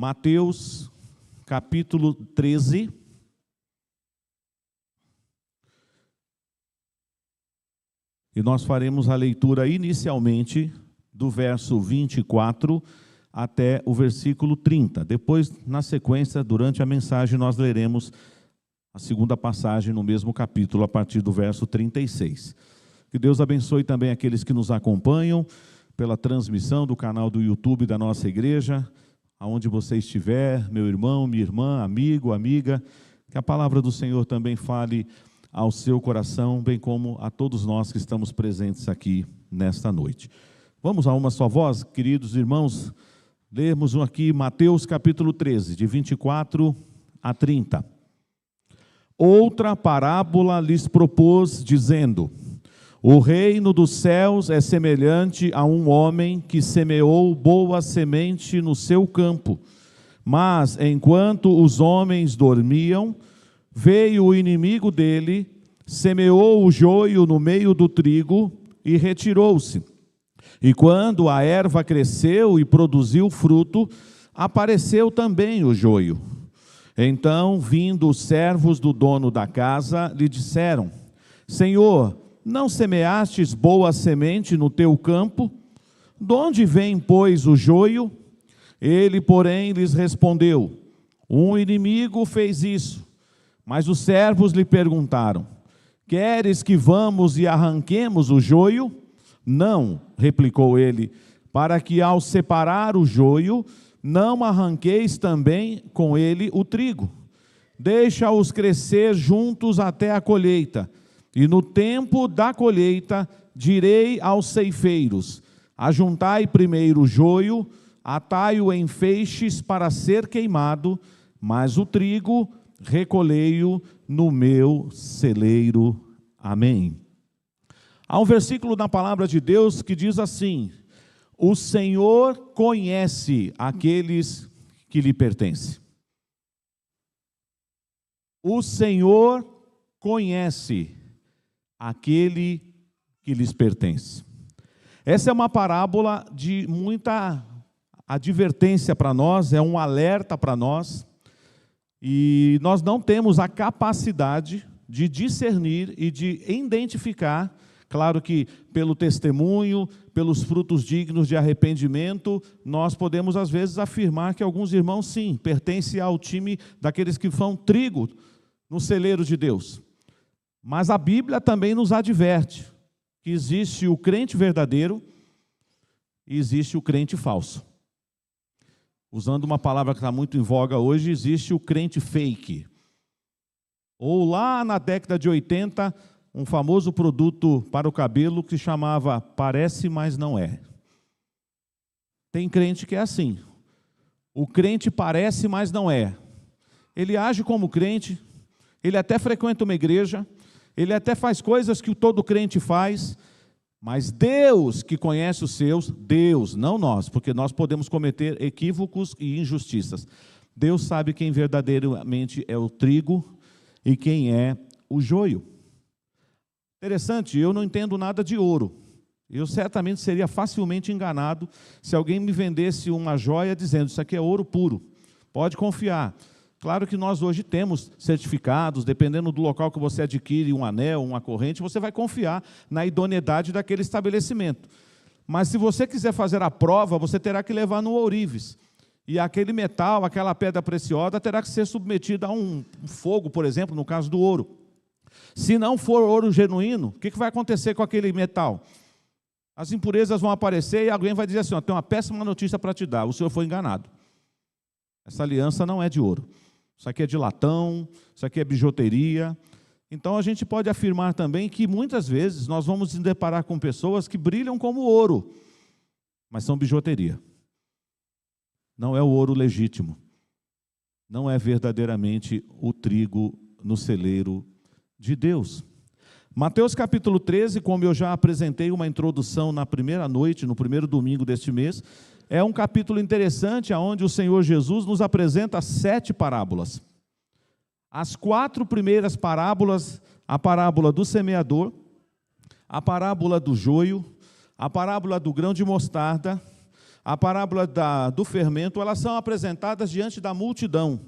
Mateus, capítulo 13. E nós faremos a leitura inicialmente do verso 24 até o versículo 30. Depois, na sequência, durante a mensagem, nós leremos a segunda passagem no mesmo capítulo, a partir do verso 36. Que Deus abençoe também aqueles que nos acompanham pela transmissão do canal do YouTube da nossa igreja, aonde você estiver, meu irmão, minha irmã, amigo, amiga, que a palavra do Senhor também fale ao seu coração, bem como a todos nós que estamos presentes aqui nesta noite. Vamos a uma só voz, queridos irmãos, lermos aqui Mateus capítulo 13, de 24 a 30. Outra parábola lhes propôs, dizendo: o reino dos céus é semelhante a um homem que semeou boa semente no seu campo. Mas, enquanto os homens dormiam, veio o inimigo dele, semeou o joio no meio do trigo e retirou-se. E quando a erva cresceu e produziu fruto, apareceu também o joio. Então, vindo os servos do dono da casa, lhe disseram: Senhor, não semeastes boa semente no teu campo? De onde vem, pois, o joio? Ele, porém, lhes respondeu: um inimigo fez isso. Mas os servos lhe perguntaram: queres que vamos e arranquemos o joio? Não, replicou ele, para que ao separar o joio, não arranqueis também com ele o trigo. Deixa-os crescer juntos até a colheita. E no tempo da colheita, direi aos ceifeiros: ajuntai primeiro o joio, atai-o em feixes para ser queimado, mas o trigo recolhei-o no meu celeiro. Amém. Há um versículo na palavra de Deus que diz assim: o Senhor conhece aqueles que lhe pertencem. O Senhor conhece aquele que lhes pertence. Essa é uma parábola de muita advertência para nós, é um alerta para nós, e nós não temos a capacidade de discernir e de identificar, claro que pelo testemunho, pelos frutos dignos de arrependimento, nós podemos às vezes afirmar que alguns irmãos sim, pertencem ao time daqueles que vão trigo no celeiro de Deus. Mas a Bíblia também nos adverte que existe o crente verdadeiro e existe o crente falso. Usando uma palavra que está muito em voga hoje, existe o crente fake. Ou lá na década de 80, um famoso produto para o cabelo que se chamava Parece, mas não é. Tem crente que é assim. O crente parece, mas não é. Ele age como crente, ele até frequenta uma igreja, ele até faz coisas que todo crente faz, mas Deus que conhece os seus, Deus, não nós, porque nós podemos cometer equívocos e injustiças. Deus sabe quem verdadeiramente é o trigo e quem é o joio. Interessante, eu não entendo nada de ouro. Eu certamente seria facilmente enganado se alguém me vendesse uma joia dizendo: isso aqui é ouro puro, pode confiar. Claro que nós hoje temos certificados, dependendo do local que você adquire um anel, uma corrente, você vai confiar na idoneidade daquele estabelecimento. Mas se você quiser fazer a prova, você terá que levar no ourives. E aquele metal, aquela pedra preciosa, terá que ser submetida a um fogo, por exemplo, no caso do ouro. Se não for ouro genuíno, o que vai acontecer com aquele metal? As impurezas vão aparecer e alguém vai dizer assim: ó, tem uma péssima notícia para te dar, o senhor foi enganado. Essa aliança não é de ouro. Isso aqui é de latão, isso aqui é bijuteria. Então a gente pode afirmar também que muitas vezes nós vamos nos deparar com pessoas que brilham como ouro, mas são bijuteria. Não é o ouro legítimo. Não é verdadeiramente o trigo no celeiro de Deus. Mateus capítulo 13, como eu já apresentei uma introdução na primeira noite, no primeiro domingo deste mês, é um capítulo interessante, onde o Senhor Jesus nos apresenta 7 parábolas. As 4 primeiras parábolas, a parábola do semeador, a parábola do joio, a parábola do grão de mostarda, a parábola do fermento, elas são apresentadas diante da multidão.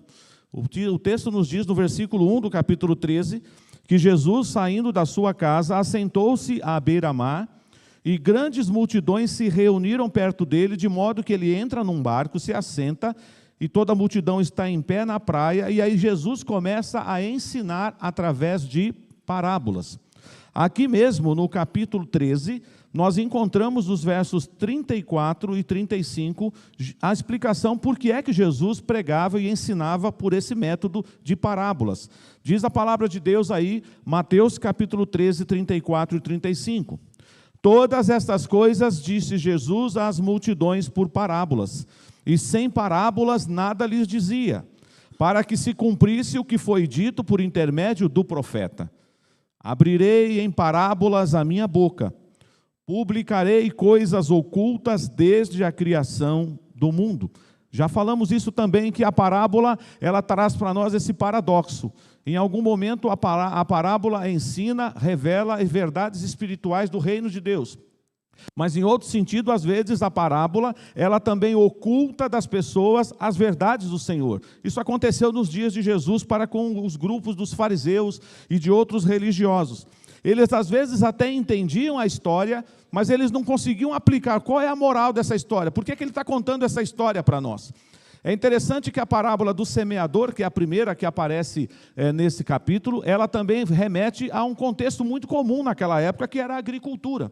O texto nos diz, no versículo 1 do capítulo 13, que Jesus, saindo da sua casa, assentou-se à beira-mar, e grandes multidões se reuniram perto dele, de modo que ele entra num barco, se assenta, e toda a multidão está em pé na praia, e aí Jesus começa a ensinar através de parábolas. Aqui mesmo, no capítulo 13, nós encontramos nos versos 34 e 35 a explicação por que é que Jesus pregava e ensinava por esse método de parábolas. Diz a palavra de Deus aí, Mateus capítulo 13, 34 e 35. Todas estas coisas disse Jesus às multidões por parábolas, e sem parábolas nada lhes dizia, para que se cumprisse o que foi dito por intermédio do profeta. Abrirei em parábolas a minha boca, publicarei coisas ocultas desde a criação do mundo. Já falamos isso também, que a parábola, ela traz para nós esse paradoxo. Em algum momento a parábola ensina, revela verdades espirituais do reino de Deus. Mas em outro sentido, às vezes a parábola, ela também oculta das pessoas as verdades do Senhor. Isso aconteceu nos dias de Jesus para com os grupos dos fariseus e de outros religiosos. Eles às vezes até entendiam a história, mas eles não conseguiam aplicar qual é a moral dessa história. Por que ele está contando essa história para nós? É interessante que a parábola do semeador, que é a primeira que aparece nesse capítulo, ela também remete a um contexto muito comum naquela época, que era a agricultura.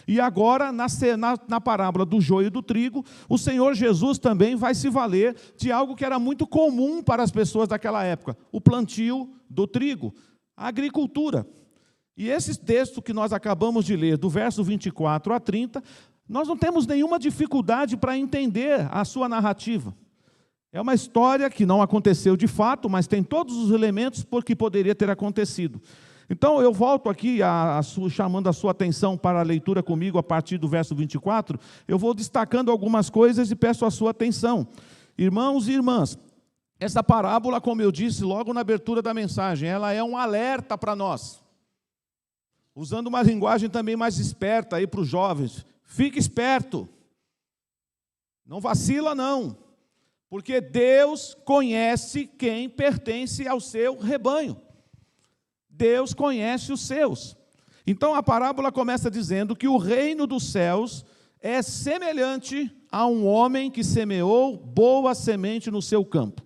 E agora, na parábola do joio e do trigo, o Senhor Jesus também vai se valer de algo que era muito comum para as pessoas daquela época, o plantio do trigo, a agricultura. E esse texto que nós acabamos de ler, do verso 24 a 30, nós não temos nenhuma dificuldade para entender a sua narrativa. É uma história que não aconteceu de fato, mas tem todos os elementos por que poderia ter acontecido. Então, eu volto aqui chamando a sua atenção para a leitura comigo a partir do verso 24. Eu vou destacando algumas coisas e peço a sua atenção. Irmãos e irmãs, essa parábola, como eu disse logo na abertura da mensagem, ela é um alerta para nós. Usando uma linguagem também mais esperta aí para os jovens. Fique esperto. Não vacila, não. Porque Deus conhece quem pertence ao seu rebanho. Deus conhece os seus. Então a parábola começa dizendo que o reino dos céus é semelhante a um homem que semeou boa semente no seu campo.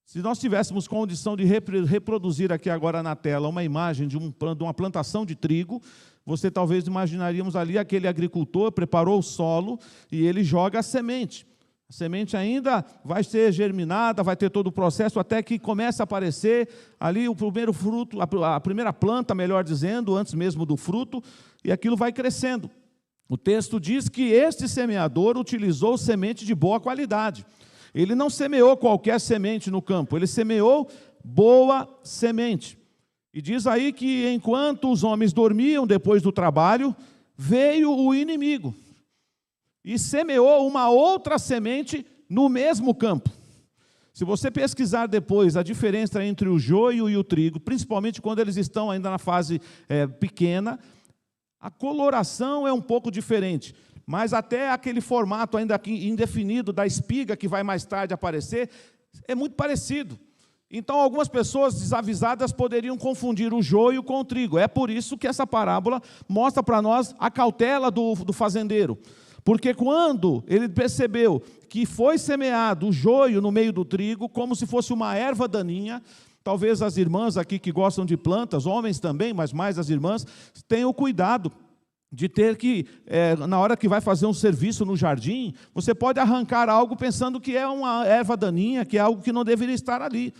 Se nós tivéssemos condição de reproduzir aqui agora na tela uma imagem de uma plantação de trigo, você talvez imaginaríamos ali aquele agricultor preparou o solo e ele joga a semente. A semente ainda vai ser germinada, vai ter todo o processo até que comece a aparecer ali o primeiro fruto, a primeira planta, melhor dizendo, antes mesmo do fruto, e aquilo vai crescendo. O texto diz que este semeador utilizou semente de boa qualidade. Ele não semeou qualquer semente no campo, ele semeou boa semente. E diz aí que enquanto os homens dormiam depois do trabalho, veio o inimigo e semeou uma outra semente no mesmo campo. Se você pesquisar depois a diferença entre o joio e o trigo, principalmente quando eles estão ainda na fase pequena, a coloração é um pouco diferente, mas até aquele formato ainda indefinido da espiga que vai mais tarde aparecer, é muito parecido. Então, algumas pessoas desavisadas poderiam confundir o joio com o trigo. É por isso que essa parábola mostra para nós a cautela do fazendeiro. Porque quando ele percebeu que foi semeado o joio no meio do trigo, como se fosse uma erva daninha, talvez as irmãs aqui que gostam de plantas, homens também, mas mais as irmãs, tenham cuidado de ter que, na hora que vai fazer um serviço no jardim, você pode arrancar algo pensando que é uma erva daninha, que é algo que não deveria estar ali.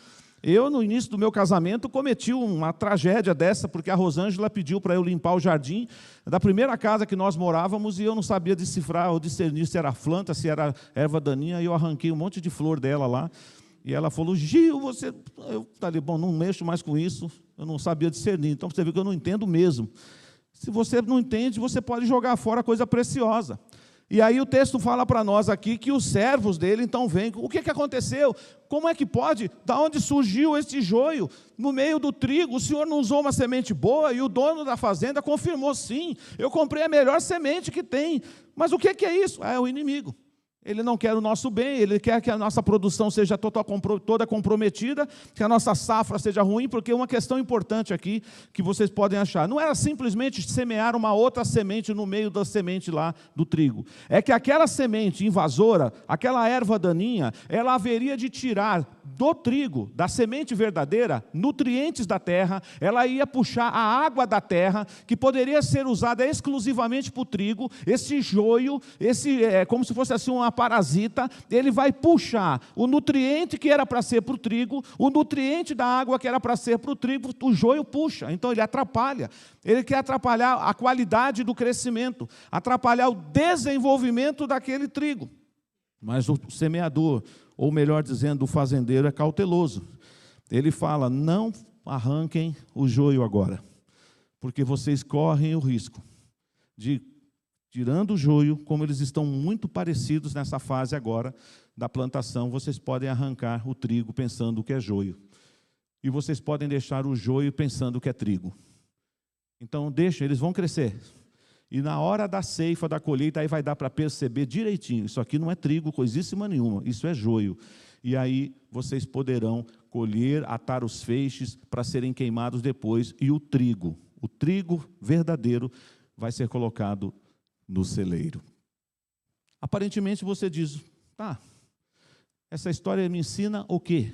Eu, no início do meu casamento, cometi uma tragédia dessa, porque a Rosângela pediu para eu limpar o jardim da primeira casa que nós morávamos, e eu não sabia decifrar ou discernir se era planta, se era erva daninha, e eu arranquei um monte de flor dela lá. E ela falou, Gil, você... Eu falei, bom, não mexo mais com isso, eu não sabia discernir. Então, você vê que eu não entendo mesmo. Se você não entende, você pode jogar fora coisa preciosa. E aí o texto fala para nós aqui que os servos dele então vêm. O que aconteceu? Como é que pode? Da onde surgiu esse joio? No meio do trigo, o senhor não usou uma semente boa? E o dono da fazenda confirmou, sim, eu comprei a melhor semente que tem. Mas o que é isso? É o inimigo. Ele não quer o nosso bem, ele quer que a nossa produção seja toda comprometida, que a nossa safra seja ruim, porque uma questão importante aqui que vocês podem achar, não era simplesmente semear uma outra semente no meio da semente lá do trigo. É que aquela semente invasora, aquela erva daninha, ela haveria de tirar do trigo, da semente verdadeira, nutrientes da terra, ela ia puxar a água da terra, que poderia ser usada exclusivamente para o trigo, esse joio, como se fosse assim uma parasita, ele vai puxar o nutriente que era para ser para o trigo, o nutriente da água que era para ser para o trigo, o joio puxa, então ele atrapalha, ele quer atrapalhar a qualidade do crescimento, atrapalhar o desenvolvimento daquele trigo. Mas o semeador, ou melhor dizendo, o fazendeiro é cauteloso. Ele fala, não arranquem o joio agora, porque vocês correm o risco de, tirando o joio, como eles estão muito parecidos nessa fase agora da plantação, vocês podem arrancar o trigo pensando que é joio. E vocês podem deixar o joio pensando que é trigo. Então deixa, eles vão crescer. E na hora da ceifa, da colheita, aí vai dar para perceber direitinho, isso aqui não é trigo, coisíssima nenhuma, isso é joio. E aí vocês poderão colher, atar os feixes para serem queimados depois, e o trigo verdadeiro vai ser colocado no celeiro. Aparentemente você diz, tá, essa história me ensina o quê?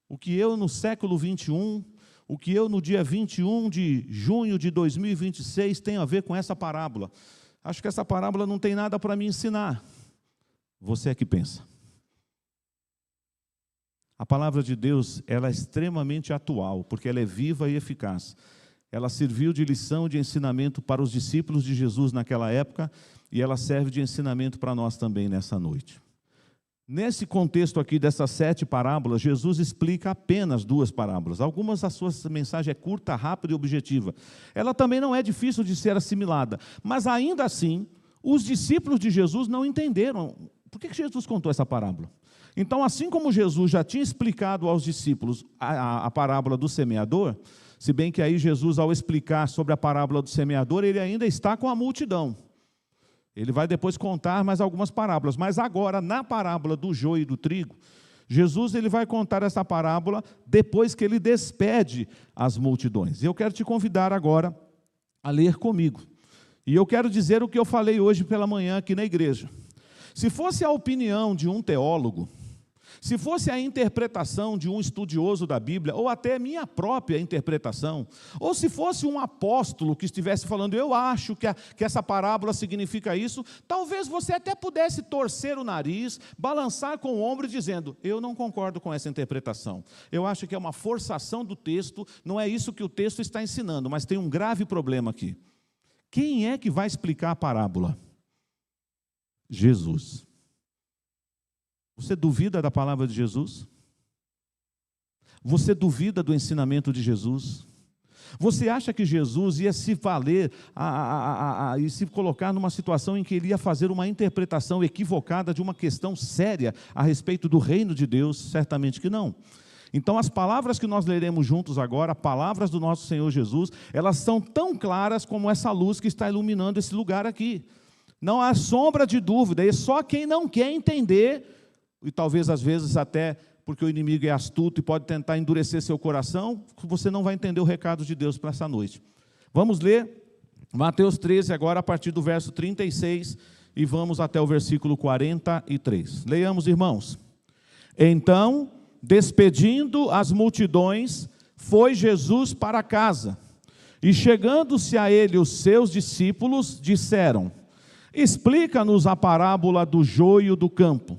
O que eu no século 21, o que eu no dia 21 de junho de 2026 tenho a ver com essa parábola? Acho que essa parábola não tem nada para me ensinar. Você é que pensa. A palavra de Deus, ela é extremamente atual, porque ela é viva e eficaz. Ela serviu de lição, de ensinamento para os discípulos de Jesus naquela época, e ela serve de ensinamento para nós também nessa noite. Nesse contexto aqui dessas 7 parábolas, Jesus explica apenas 2 parábolas. Algumas a sua mensagem é curta, rápida e objetiva. Ela também não é difícil de ser assimilada, mas ainda assim, os discípulos de Jesus não entenderam. Por que Jesus contou essa parábola? Então, assim como Jesus já tinha explicado aos discípulos a parábola do semeador, se bem que aí Jesus, ao explicar sobre a parábola do semeador, ele ainda está com a multidão. Ele vai depois contar mais algumas parábolas, mas agora, na parábola do joio e do trigo, Jesus ele vai contar essa parábola depois que ele despede as multidões. Eu quero te convidar agora a ler comigo. E eu quero dizer o que eu falei hoje pela manhã aqui na igreja. Se fosse a opinião de um teólogo, se fosse a interpretação de um estudioso da Bíblia, ou até minha própria interpretação, ou se fosse um apóstolo que estivesse falando, eu acho que essa parábola significa isso, talvez você até pudesse torcer o nariz, balançar com o ombro dizendo, eu não concordo com essa interpretação. Eu acho que é uma forçação do texto, não é isso que o texto está ensinando, mas tem um grave problema aqui. Quem é que vai explicar a parábola? Jesus. Você duvida da palavra de Jesus? Você duvida do ensinamento de Jesus? Você acha que Jesus ia se valer e se colocar numa situação em que ele ia fazer uma interpretação equivocada de uma questão séria a respeito do reino de Deus? Certamente que não. Então as palavras que nós leremos juntos agora, palavras do nosso Senhor Jesus, elas são tão claras como essa luz que está iluminando esse lugar aqui. Não há sombra de dúvida, e só quem não quer entender, e talvez às vezes até porque o inimigo é astuto e pode tentar endurecer seu coração, você não vai entender o recado de Deus para essa noite. Vamos ler Mateus 13 agora a partir do verso 36 e vamos até o versículo 43. Leiamos, irmãos. Então, despedindo as multidões, foi Jesus para casa, e chegando-se a ele os seus discípulos, disseram, explica-nos a parábola do joio do campo.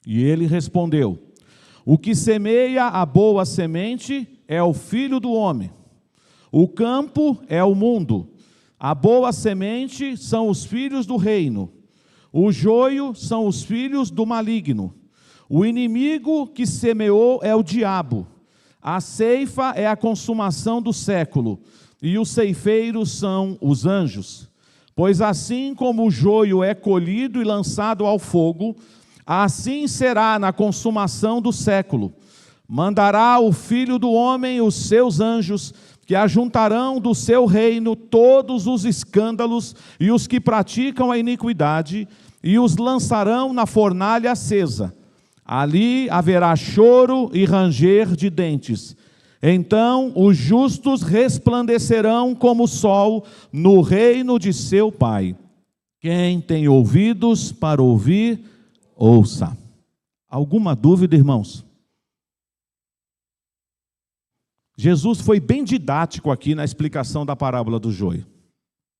E ele respondeu, o que semeia a boa semente é o Filho do homem. O campo é o mundo. A boa semente são os filhos do reino. O joio são os filhos do maligno. O inimigo que semeou é o diabo. A ceifa é a consumação do século. E os ceifeiros são os anjos. Pois assim como o joio é colhido e lançado ao fogo, assim será na consumação do século. Mandará o Filho do homem os seus anjos, que ajuntarão do seu reino todos os escândalos e os que praticam a iniquidade, e os lançarão na fornalha acesa. Ali haverá choro e ranger de dentes. Então os justos resplandecerão como o sol no reino de seu Pai. Quem tem ouvidos para ouvir, ouça. Alguma dúvida, irmãos? Jesus foi bem didático aqui na explicação da parábola do joio.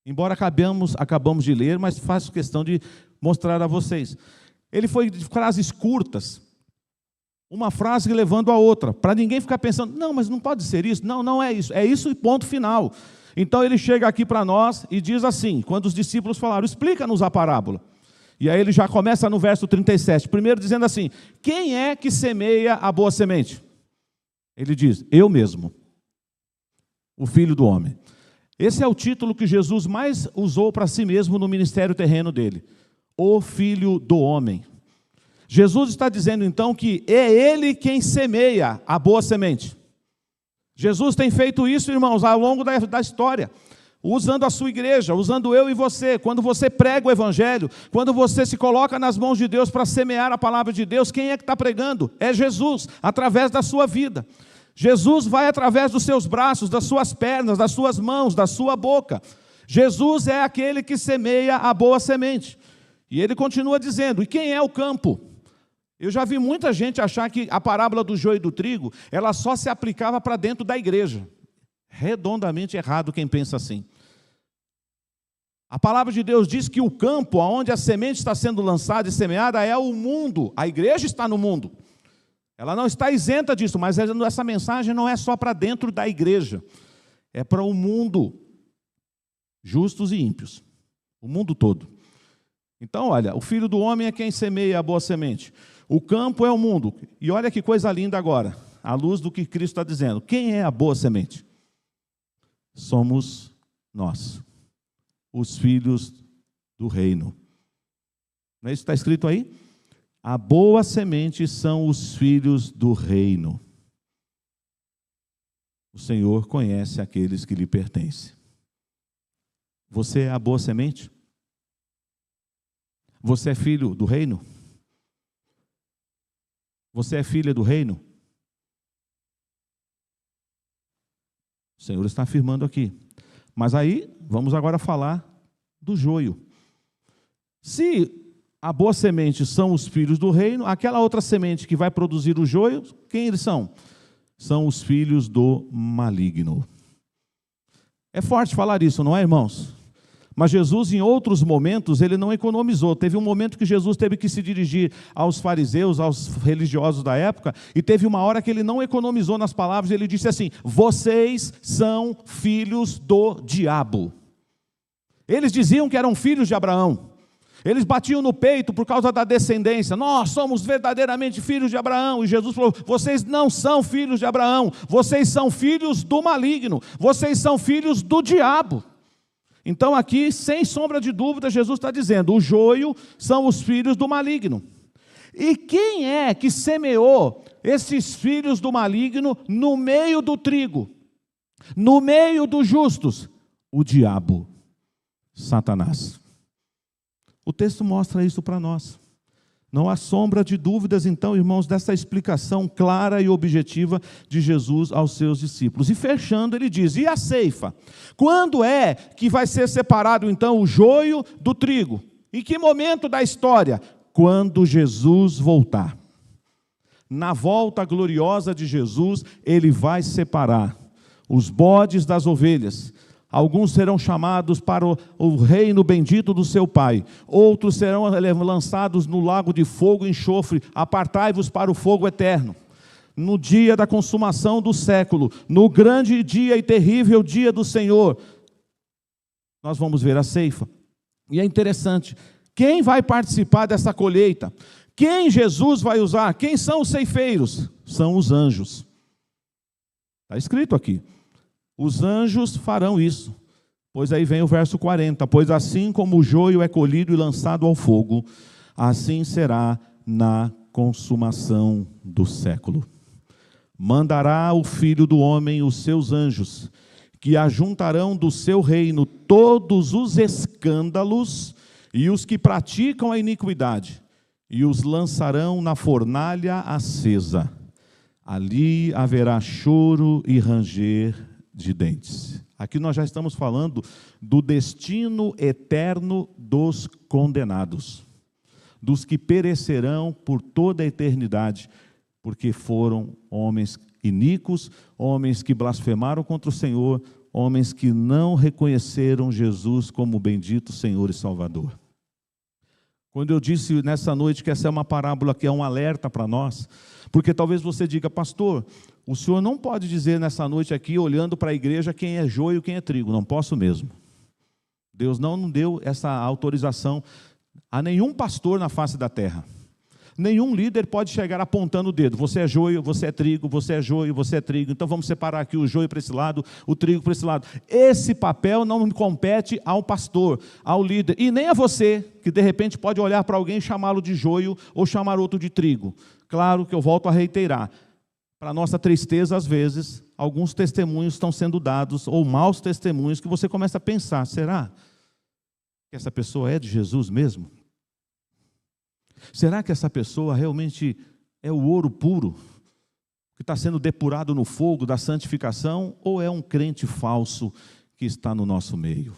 Embora acabamos de ler, mas faço questão de mostrar a vocês. Ele foi de frases curtas, uma frase levando a outra, para ninguém ficar pensando, não, mas não pode ser isso. Não, não é isso e ponto final. Então ele chega aqui para nós e diz assim, quando os discípulos falaram, explica-nos a parábola. E aí ele já começa no verso 37, primeiro dizendo assim, quem é que semeia a boa semente? Ele diz, eu mesmo, o Filho do Homem. Esse é o título que Jesus mais usou para si mesmo no ministério terreno dele. O Filho do Homem. Jesus está dizendo então que é Ele quem semeia a boa semente. Jesus tem feito isso, irmãos, ao longo da história. Usando a sua igreja, usando eu e você. Quando você prega o Evangelho, quando você se coloca nas mãos de Deus para semear a palavra de Deus, quem é que está pregando? É Jesus, através da sua vida. Jesus vai através dos seus braços, das suas pernas, das suas mãos, da sua boca. Jesus é aquele que semeia a boa semente. E ele continua dizendo, e quem é o campo? Eu já vi muita gente achar que a parábola do joio e do trigo, ela só se aplicava para dentro da igreja. Redondamente errado quem pensa assim. A palavra de Deus diz que o campo, onde a semente está sendo lançada e semeada, é o mundo. A igreja está no mundo. Ela não está isenta disso, mas essa mensagem não é só para dentro da igreja. É para o mundo, justos e ímpios. O mundo todo. Então, olha, o Filho do Homem é quem semeia a boa semente. O campo é o mundo. E olha que coisa linda agora, à luz do que Cristo está dizendo. Quem é a boa semente? Somos nós, os filhos do reino. Não é isso que está escrito aí? A boa semente são os filhos do reino. O Senhor conhece aqueles que lhe pertencem. Você é a boa semente? Você é filho do reino? Você é filha do reino? O Senhor está afirmando aqui. Mas aí, vamos agora falar do joio. Se a boa semente são os filhos do reino, aquela outra semente que vai produzir o joio, quem eles são? São os filhos do maligno. É forte falar isso, não é, irmãos? Mas Jesus, em outros momentos, ele não economizou. Teve um momento que Jesus teve que se dirigir aos fariseus, aos religiosos da época, e teve uma hora que ele não economizou nas palavras, ele disse assim, vocês são filhos do diabo. Eles diziam que eram filhos de Abraão. Eles batiam no peito por causa da descendência. Nós somos verdadeiramente filhos de Abraão. E Jesus falou, vocês não são filhos de Abraão. Vocês são filhos do maligno. Vocês são filhos do diabo. Então aqui, sem sombra de dúvida, Jesus está dizendo, o joio são os filhos do maligno. E quem é que semeou esses filhos do maligno no meio do trigo? No meio dos justos? O diabo, Satanás. O texto mostra isso para nós. Não há sombra de dúvidas, então, irmãos, dessa explicação clara e objetiva de Jesus aos seus discípulos. E fechando, ele diz, e a ceifa? Quando é que vai ser separado, então, o joio do trigo? Em que momento da história? Quando Jesus voltar. Na volta gloriosa de Jesus, ele vai separar os bodes das ovelhas. Alguns serão chamados para o reino bendito do seu Pai. Outros serão lançados no lago de fogo e enxofre. Apartai-vos para o fogo eterno. No dia da consumação do século, no grande dia e terrível dia do Senhor, nós vamos ver a ceifa. E é interessante, quem vai participar dessa colheita? Quem Jesus vai usar? Quem são os ceifeiros? São os anjos. Está escrito aqui. Os anjos farão isso. Pois aí vem o verso 40. Pois assim como o joio é colhido e lançado ao fogo, assim será na consumação do século. Mandará o Filho do Homem os seus anjos, que ajuntarão do seu reino todos os escândalos e os que praticam a iniquidade, e os lançarão na fornalha acesa. Ali haverá choro e ranger de dentes. Aqui nós já estamos falando do destino eterno dos condenados, dos que perecerão por toda a eternidade, porque foram homens iníquos, homens que blasfemaram contra o Senhor, homens que não reconheceram Jesus como bendito Senhor e Salvador. Quando eu disse nessa noite que essa é uma parábola que é um alerta para nós, porque talvez você diga, pastor, o senhor não pode dizer nessa noite aqui, olhando para a igreja, quem é joio e quem é trigo. Não posso mesmo. Deus não deu essa autorização a nenhum pastor na face da terra. Nenhum líder pode chegar apontando o dedo. Você é joio, você é trigo, você é joio, você é trigo. Então vamos separar aqui o joio para esse lado, o trigo para esse lado. Esse papel não compete ao pastor, ao líder. E nem a você, que de repente pode olhar para alguém e chamá-lo de joio ou chamar outro de trigo. Claro que eu volto a reiterar. Para nossa tristeza, às vezes, alguns testemunhos estão sendo dados, ou maus testemunhos, que você começa a pensar, será que essa pessoa é de Jesus mesmo? Será que essa pessoa realmente é o ouro puro, que está sendo depurado no fogo da santificação, ou é um crente falso que está no nosso meio?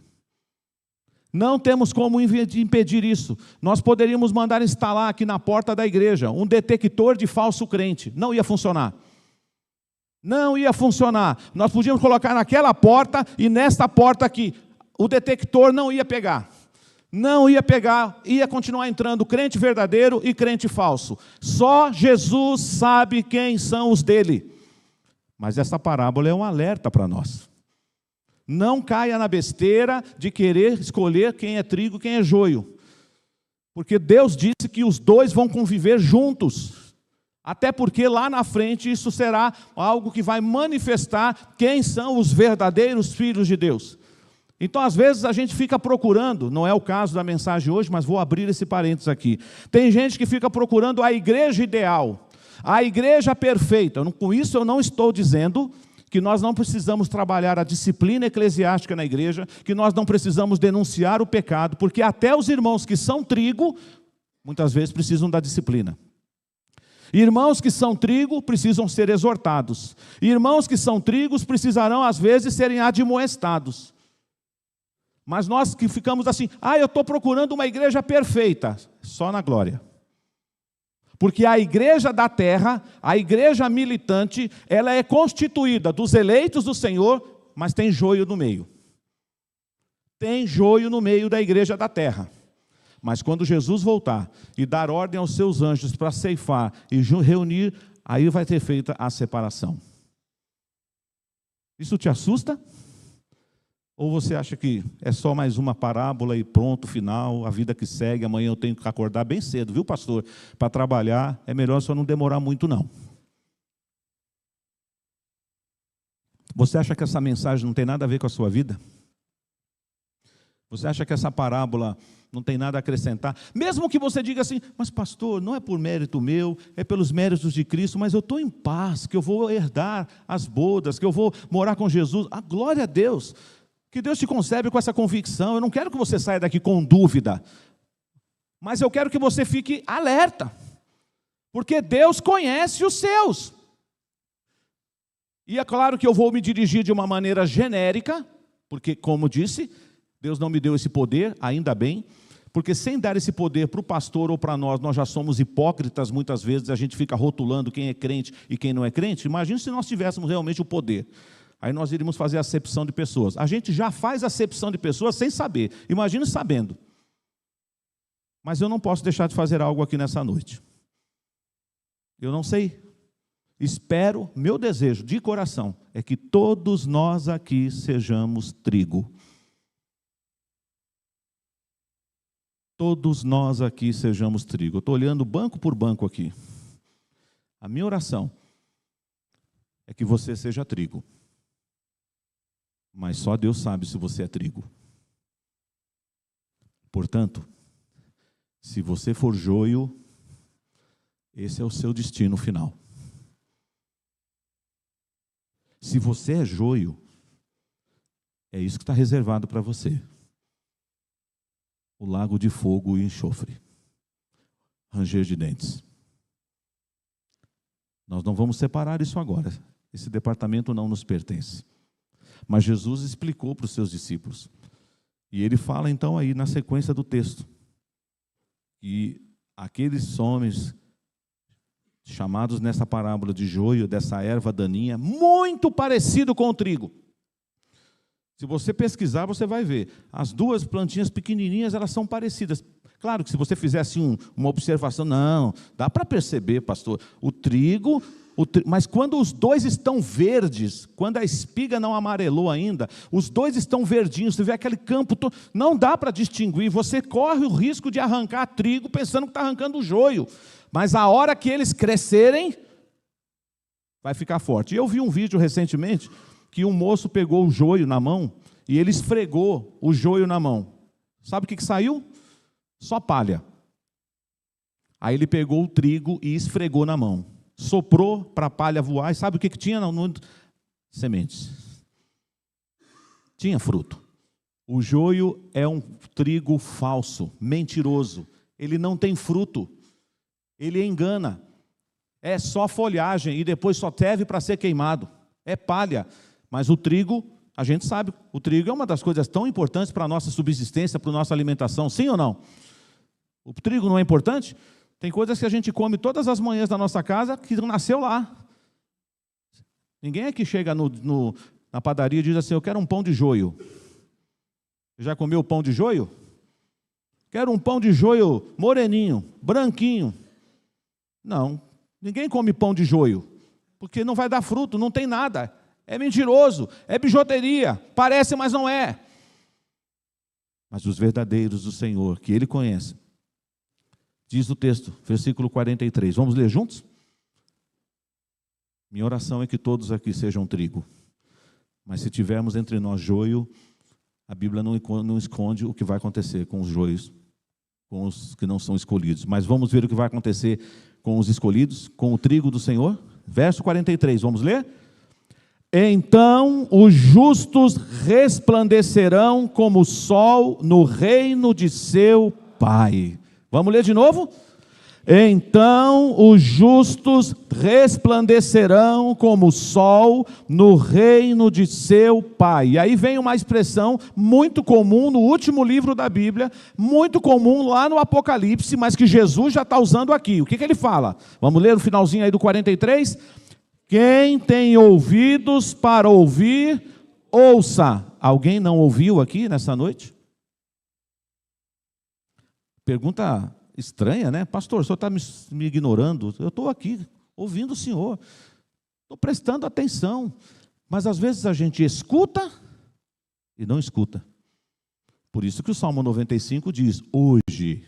Não temos como impedir isso. Nós poderíamos mandar instalar aqui na porta da igreja um detector de falso crente. Não ia funcionar. Não ia funcionar. Nós podíamos colocar naquela porta e nesta porta aqui. O detector não ia pegar. Não ia pegar, ia continuar entrando crente verdadeiro e crente falso. Só Jesus sabe quem são os dele. Mas essa parábola é um alerta para nós. Não caia na besteira de querer escolher quem é trigo e quem é joio. Porque Deus disse que os dois vão conviver juntos. Até porque lá na frente isso será algo que vai manifestar quem são os verdadeiros filhos de Deus. Então, às vezes, a gente fica procurando, não é o caso da mensagem hoje, mas vou abrir esse parênteses aqui. Tem gente que fica procurando a igreja ideal, a igreja perfeita. Com isso, eu não estou dizendo que nós não precisamos trabalhar a disciplina eclesiástica na igreja, que nós não precisamos denunciar o pecado, porque até os irmãos que são trigo, muitas vezes precisam da disciplina. Irmãos que são trigo precisam ser exortados. Irmãos que são trigos precisarão, às vezes, serem admoestados. Mas nós que ficamos assim, eu estou procurando uma igreja perfeita, só na glória. Porque a igreja da terra, a igreja militante, ela é constituída dos eleitos do Senhor, mas tem joio no meio. Tem joio no meio da igreja da terra. Mas quando Jesus voltar e dar ordem aos seus anjos para ceifar e reunir, aí vai ter feita a separação. Isso te assusta? Ou você acha que é só mais uma parábola e pronto, final, a vida que segue, amanhã eu tenho que acordar bem cedo, viu, pastor? Para trabalhar, é melhor só não demorar muito, não. Você acha que essa mensagem não tem nada a ver com a sua vida? Você acha que essa parábola não tem nada a acrescentar? Mesmo que você diga assim, mas pastor, não é por mérito meu, é pelos méritos de Cristo, mas eu estou em paz, que eu vou herdar as bodas, que eu vou morar com Jesus. Glória a Deus! Que Deus te concebe com essa convicção. Eu não quero que você saia daqui com dúvida, mas eu quero que você fique alerta, porque Deus conhece os seus. E é claro que eu vou me dirigir de uma maneira genérica, porque, como disse, Deus não me deu esse poder, ainda bem, porque sem dar esse poder para o pastor ou para nós já somos hipócritas muitas vezes, a gente fica rotulando quem é crente e quem não é crente. Imagina se nós tivéssemos realmente o poder. Aí nós iríamos fazer acepção de pessoas. A gente já faz acepção de pessoas sem saber. Imagina sabendo. Mas eu não posso deixar de fazer algo aqui nessa noite. Eu não sei. Espero, meu desejo de coração, é que todos nós aqui sejamos trigo. Todos nós aqui sejamos trigo. Eu estou olhando banco por banco aqui. A minha oração é que você seja trigo. Mas só Deus sabe se você é trigo. Portanto, se você for joio, esse é o seu destino final. Se você é joio, é isso que está reservado para você. o lago de fogo e enxofre, ranger de dentes. Nós não vamos separar isso agora. Esse departamento não nos pertence. Mas Jesus explicou para os seus discípulos. E ele fala então aí na sequência do texto, que aqueles homens chamados nessa parábola de joio, dessa erva daninha, muito parecido com o trigo. Se você pesquisar, você vai ver. As duas plantinhas pequenininhas, elas são parecidas. Claro que se você fizesse uma observação, não, dá para perceber, pastor, mas quando os dois estão verdes, quando a espiga não amarelou ainda, os dois estão verdinhos, você vê aquele campo todo, não dá para distinguir, você corre o risco de arrancar trigo pensando que está arrancando o joio, mas a hora que eles crescerem, vai ficar forte. E eu vi um vídeo recentemente, que um moço pegou o joio na mão, e ele esfregou o joio na mão. Sabe o que saiu? Só palha. Aí ele pegou o trigo e esfregou na mão. Soprou para a palha voar, e sabe o que tinha? Sementes. Tinha fruto. O joio é um trigo falso, mentiroso. Ele não tem fruto. Ele engana. É só folhagem e depois só serve para ser queimado. É palha. Mas o trigo, a gente sabe, o trigo é uma das coisas tão importantes para a nossa subsistência, para a nossa alimentação. Sim ou não? O trigo não é importante? Tem coisas que a gente come todas as manhãs da nossa casa que nasceu lá. Ninguém aqui chega na padaria e diz assim, eu quero um pão de joio. Já comeu o pão de joio? Quero um pão de joio moreninho, branquinho. Não, ninguém come pão de joio, porque não vai dar fruto, não tem nada. É mentiroso, é bijuteria, parece, mas não é. Mas os verdadeiros do Senhor, que Ele conhece, diz o texto, versículo 43. Vamos ler juntos? Minha oração é que todos aqui sejam trigo. Mas se tivermos entre nós joio, a Bíblia não esconde o que vai acontecer com os joios, com os que não são escolhidos. Mas vamos ver o que vai acontecer com os escolhidos, com o trigo do Senhor. Verso 43, vamos ler? Então os justos resplandecerão como o sol no reino de seu Pai. Vamos ler de novo? Então os justos resplandecerão como o sol no reino de seu Pai. E aí vem uma expressão muito comum no último livro da Bíblia, muito comum lá no Apocalipse, mas que Jesus já está usando aqui. O que ele fala? Vamos ler o finalzinho aí do 43? Quem tem ouvidos para ouvir, ouça. Alguém não ouviu aqui nessa noite? Pergunta estranha, né? Pastor, o senhor está me ignorando? Eu estou aqui, ouvindo o senhor. Estou prestando atenção. Mas às vezes a gente escuta e não escuta. Por isso que o Salmo 95 diz, hoje,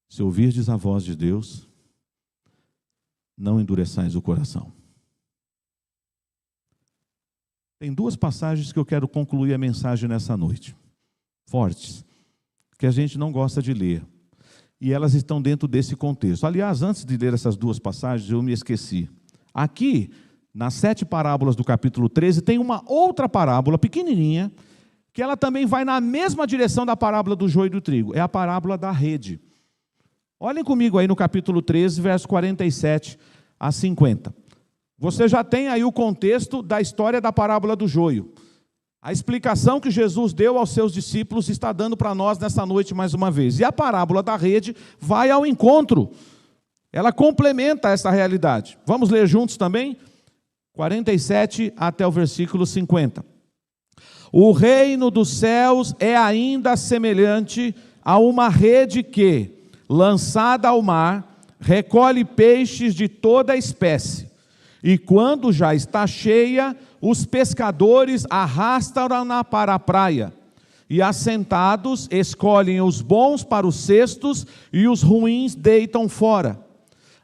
se ouvirdes a voz de Deus, não endureçais o coração. Tem duas passagens que eu quero concluir a mensagem nessa noite. Fortes. Que a gente não gosta de ler. E elas estão dentro desse contexto. Aliás, antes de ler essas duas passagens, eu me esqueci. Aqui, nas 7 parábolas do capítulo 13, tem uma outra parábola pequenininha, que ela também vai na mesma direção da parábola do joio e do trigo. É a parábola da rede. Olhem comigo aí no capítulo 13, verso 47 a 50. Você já tem aí o contexto da história da parábola do joio. A explicação que Jesus deu aos seus discípulos está dando para nós nessa noite mais uma vez. E a parábola da rede vai ao encontro. Ela complementa essa realidade. Vamos ler juntos também? 47 até o versículo 50. O reino dos céus é ainda semelhante a uma rede que, lançada ao mar, recolhe peixes de toda espécie. E quando já está cheia, os pescadores arrastam-na para a praia. E assentados, escolhem os bons para os cestos e os ruins deitam fora.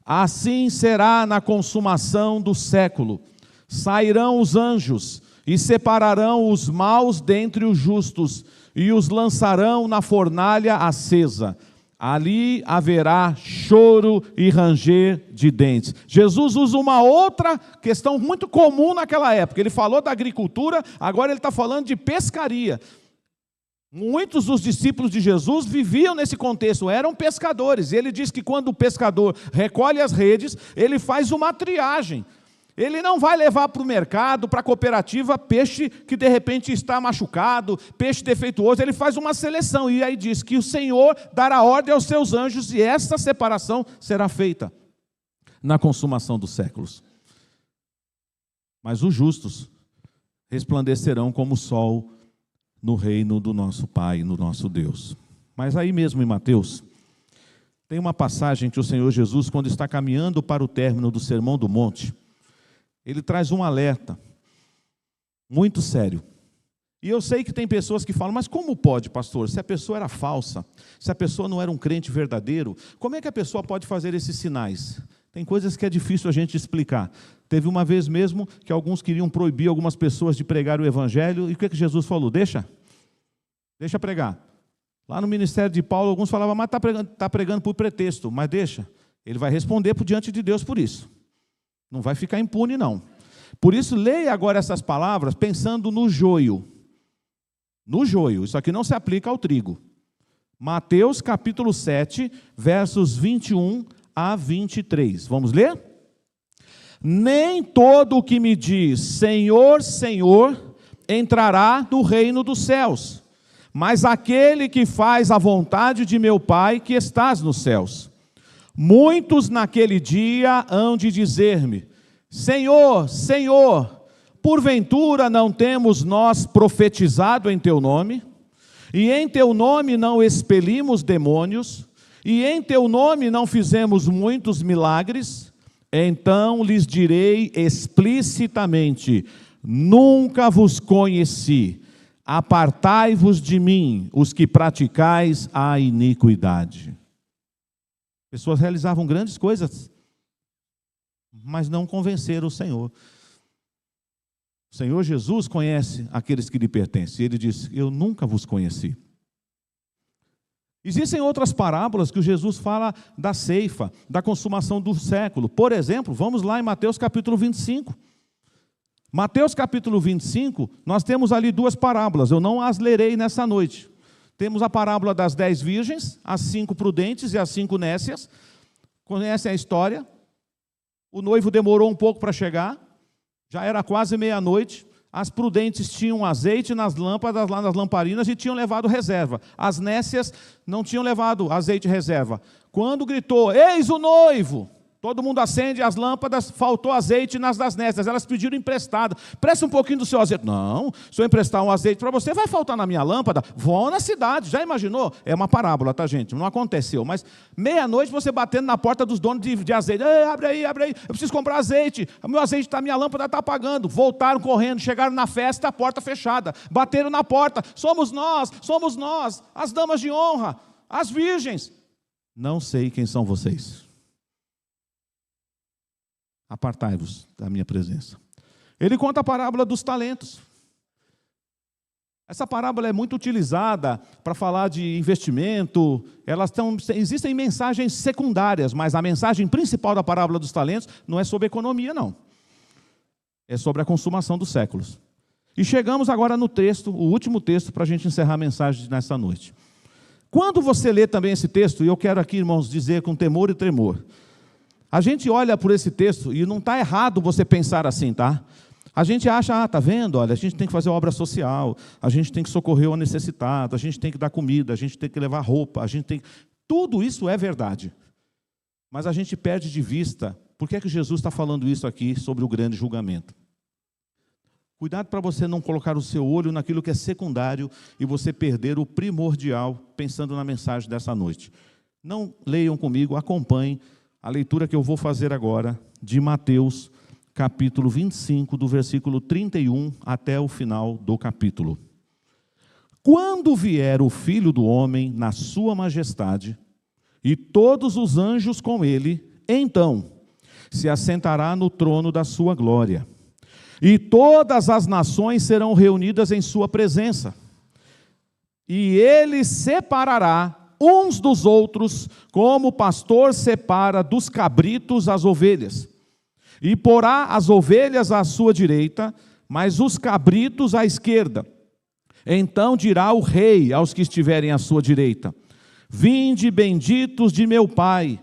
Assim será na consumação do século. Sairão os anjos e separarão os maus dentre os justos e os lançarão na fornalha acesa. Ali haverá choro e ranger de dentes. Jesus usa uma outra questão muito comum naquela época. Ele falou da agricultura, agora ele está falando de pescaria. Muitos dos discípulos de Jesus viviam nesse contexto, eram pescadores. E ele diz que quando o pescador recolhe as redes, ele faz uma triagem. Ele não vai levar para o mercado, para a cooperativa, peixe que de repente está machucado, peixe defeituoso. Ele faz uma seleção. E aí diz que o Senhor dará ordem aos seus anjos e essa separação será feita na consumação dos séculos. Mas os justos resplandecerão como o sol no reino do nosso Pai, no nosso Deus. Mas aí mesmo em Mateus, tem uma passagem que o Senhor Jesus, quando está caminhando para o término do Sermão do Monte, ele traz um alerta muito sério. E eu sei que tem pessoas que falam, mas como pode, pastor? Se a pessoa era falsa, se a pessoa não era um crente verdadeiro, como é que a pessoa pode fazer esses sinais? Tem coisas que é difícil a gente explicar. Teve uma vez mesmo que alguns queriam proibir algumas pessoas de pregar o evangelho, e o que Jesus falou? Deixa pregar. Lá no ministério de Paulo, alguns falavam, mas está pregando por pretexto, mas deixa. Ele vai responder diante de Deus por isso. Não vai ficar impune, não. Por isso, leia agora essas palavras pensando no joio. No joio, isso aqui não se aplica ao trigo. Mateus capítulo 7, versos 21 a 23. Vamos ler? Nem todo o que me diz Senhor, Senhor, entrará no reino dos céus, mas aquele que faz a vontade de meu Pai que estás nos céus. Muitos naquele dia hão de dizer-me, Senhor, Senhor, porventura não temos nós profetizado em teu nome? E em teu nome não expelimos demônios? E em teu nome não fizemos muitos milagres? Então lhes direi explicitamente, nunca vos conheci, apartai-vos de mim, os que praticais a iniquidade. Pessoas realizavam grandes coisas, mas não convenceram o Senhor. O Senhor Jesus conhece aqueles que lhe pertencem. Ele diz, eu nunca vos conheci. Existem outras parábolas que o Jesus fala da ceifa, da consumação do século. Por exemplo, vamos lá em Mateus capítulo 25. Mateus capítulo 25, nós temos ali duas parábolas, eu não as lerei nessa noite. Temos a parábola das 10 virgens, as 5 prudentes e as 5 nécias. Conhecem a história? O noivo demorou um pouco para chegar, já era quase meia-noite. As prudentes tinham azeite nas lâmpadas, lá nas lamparinas, e tinham levado reserva. As nécias não tinham levado azeite reserva. Quando gritou, eis o noivo! Todo mundo acende as lâmpadas, faltou azeite nas das nécias. Elas pediram emprestado. Presta um pouquinho do seu azeite. Não, se eu emprestar um azeite para você, vai faltar na minha lâmpada. Vão na cidade. Já imaginou? É uma parábola, tá, gente? Não aconteceu. Mas meia-noite você batendo na porta dos donos de azeite. Abre aí, abre aí. Eu preciso comprar azeite. O meu azeite está, minha lâmpada está apagando. Voltaram correndo, chegaram na festa, a porta fechada. Bateram na porta. Somos nós, as damas de honra, as virgens. Não sei quem são vocês. Apartai-vos da minha presença. Ele conta a parábola dos talentos. Essa parábola é muito utilizada para falar de investimento. Existem mensagens secundárias, mas a mensagem principal da parábola dos talentos não é sobre economia, não. É sobre a consumação dos séculos. E chegamos agora no texto, o último texto, para a gente encerrar a mensagem nessa noite. Quando você lê também esse texto, e eu quero aqui, irmãos, dizer com temor e tremor, a gente olha por esse texto e não está errado você pensar assim, tá? A gente acha, tá vendo? Olha, a gente tem que fazer obra social, a gente tem que socorrer o necessitado, a gente tem que dar comida, a gente tem que levar roupa, a gente tem... Tudo isso é verdade. Mas a gente perde de vista, por que é que Jesus está falando isso aqui sobre o grande julgamento? Cuidado para você não colocar o seu olho naquilo que é secundário e você perder o primordial pensando na mensagem dessa noite. Não leiam comigo, acompanhem a leitura que eu vou fazer agora de Mateus, capítulo 25, do versículo 31 até o final do capítulo. Quando vier o Filho do Homem na sua majestade, e todos os anjos com ele, então se assentará no trono da sua glória. E todas as nações serão reunidas em sua presença. E ele separará uns dos outros, como o pastor separa dos cabritos as ovelhas. E porá as ovelhas à sua direita, mas os cabritos à esquerda. Então dirá o rei aos que estiverem à sua direita: vinde, benditos de meu Pai,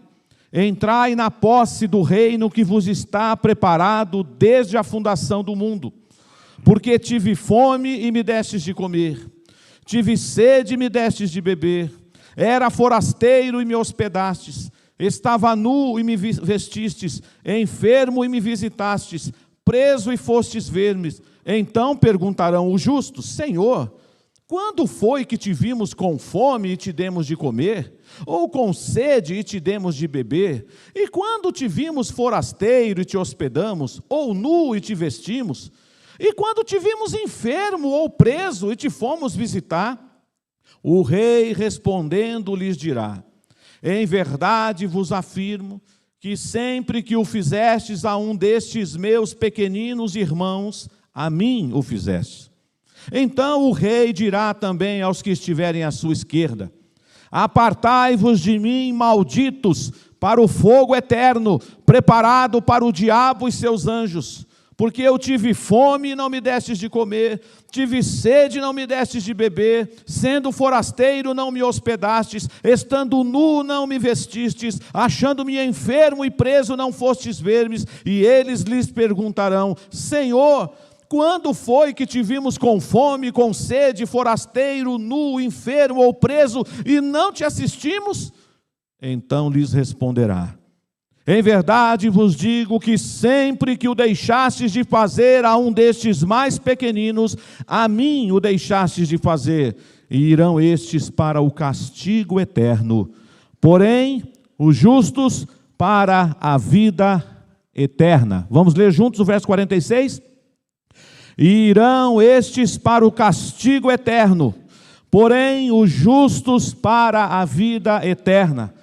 entrai na posse do reino que vos está preparado desde a fundação do mundo. Porque tive fome e me destes de comer, tive sede e me destes de beber, era forasteiro e me hospedastes, estava nu e me vestistes, enfermo e me visitastes, preso e fostes ver-me. Então perguntarão os justos: Senhor, quando foi que te vimos com fome e te demos de comer? Ou com sede e te demos de beber? E quando te vimos forasteiro e te hospedamos? Ou nu e te vestimos? E quando te vimos enfermo ou preso e te fomos visitar? O rei respondendo lhes dirá: em verdade vos afirmo que sempre que o fizestes a um destes meus pequeninos irmãos, a mim o fizeste. Então o rei dirá também aos que estiverem à sua esquerda: apartai-vos de mim, malditos, para o fogo eterno, preparado para o diabo e seus anjos. Porque eu tive fome e não me destes de comer, tive sede e não me destes de beber, sendo forasteiro não me hospedastes, estando nu não me vestistes, achando-me enfermo e preso não fostes ver-me. E eles lhes perguntarão: Senhor, quando foi que te vimos com fome, com sede, forasteiro, nu, enfermo ou preso, e não te assistimos? Então lhes responderá: em verdade vos digo que sempre que o deixastes de fazer a um destes mais pequeninos, a mim o deixastes de fazer, e irão estes para o castigo eterno, porém os justos para a vida eterna. Vamos ler juntos o verso 46? E irão estes para o castigo eterno, porém os justos para a vida eterna.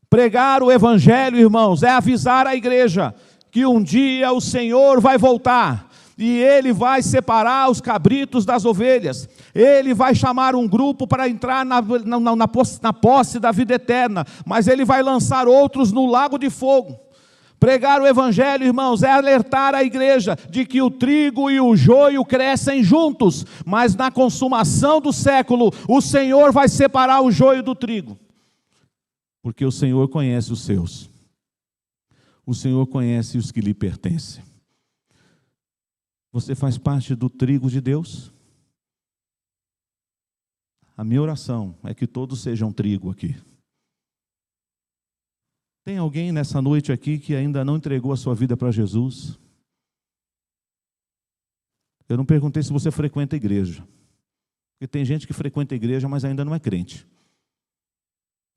Pregar o evangelho, irmãos, é avisar a igreja que um dia o Senhor vai voltar e Ele vai separar os cabritos das ovelhas. Ele vai chamar um grupo para entrar na posse da vida eterna, mas Ele vai lançar outros no lago de fogo. Pregar o evangelho, irmãos, é alertar a igreja de que o trigo e o joio crescem juntos, mas na consumação do século, o Senhor vai separar o joio do trigo. Porque o Senhor conhece os seus. O Senhor conhece os que lhe pertencem. Você faz parte do trigo de Deus? A minha oração é que todos sejam trigo aqui. Tem alguém nessa noite aqui que ainda não entregou a sua vida para Jesus? Eu não perguntei se você frequenta a igreja. Porque tem gente que frequenta a igreja, mas ainda não é crente.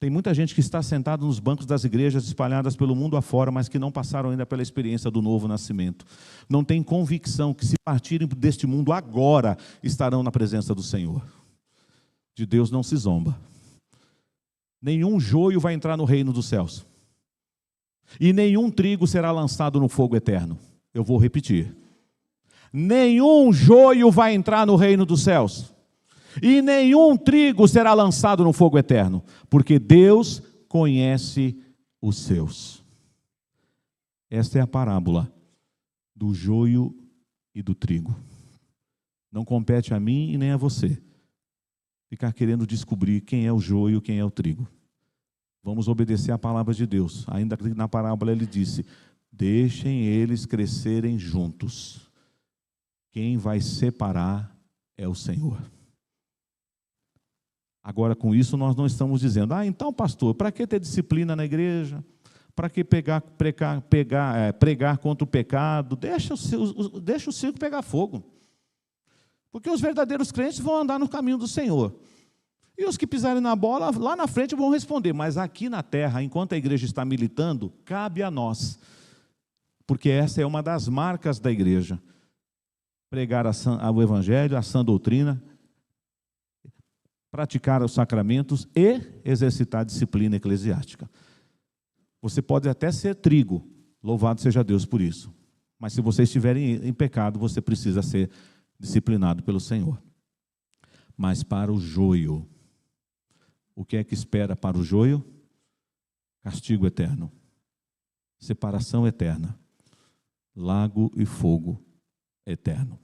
Tem muita gente que está sentada nos bancos das igrejas espalhadas pelo mundo afora, mas que não passaram ainda pela experiência do novo nascimento. Não tem convicção que, se partirem deste mundo agora, estarão na presença do Senhor. De Deus não se zomba. Nenhum joio vai entrar no reino dos céus. E nenhum trigo será lançado no fogo eterno. Eu vou repetir. Nenhum joio vai entrar no reino dos céus. E nenhum trigo será lançado no fogo eterno, porque Deus conhece os seus. Esta é a parábola do joio e do trigo. Não compete a mim e nem a você ficar querendo descobrir quem é o joio, quem é o trigo. Vamos obedecer a palavra de Deus. Ainda que na parábola ele disse: deixem eles crescerem juntos. Quem vai separar é o Senhor. Agora, com isso, nós não estamos dizendo: então, pastor, para que ter disciplina na igreja? Para que pregar contra o pecado? Deixa o circo pegar fogo. Porque os verdadeiros crentes vão andar no caminho do Senhor. E os que pisarem na bola, lá na frente vão responder. Mas aqui na terra, enquanto a igreja está militando, cabe a nós. Porque essa é uma das marcas da igreja. Pregar o evangelho, a sã doutrina, praticar os sacramentos e exercitar a disciplina eclesiástica. Você pode até ser trigo, louvado seja Deus por isso. Mas se você estiver em pecado, você precisa ser disciplinado pelo Senhor. Mas para o joio, o que é que espera para o joio? Castigo eterno, separação eterna, lago e fogo eterno.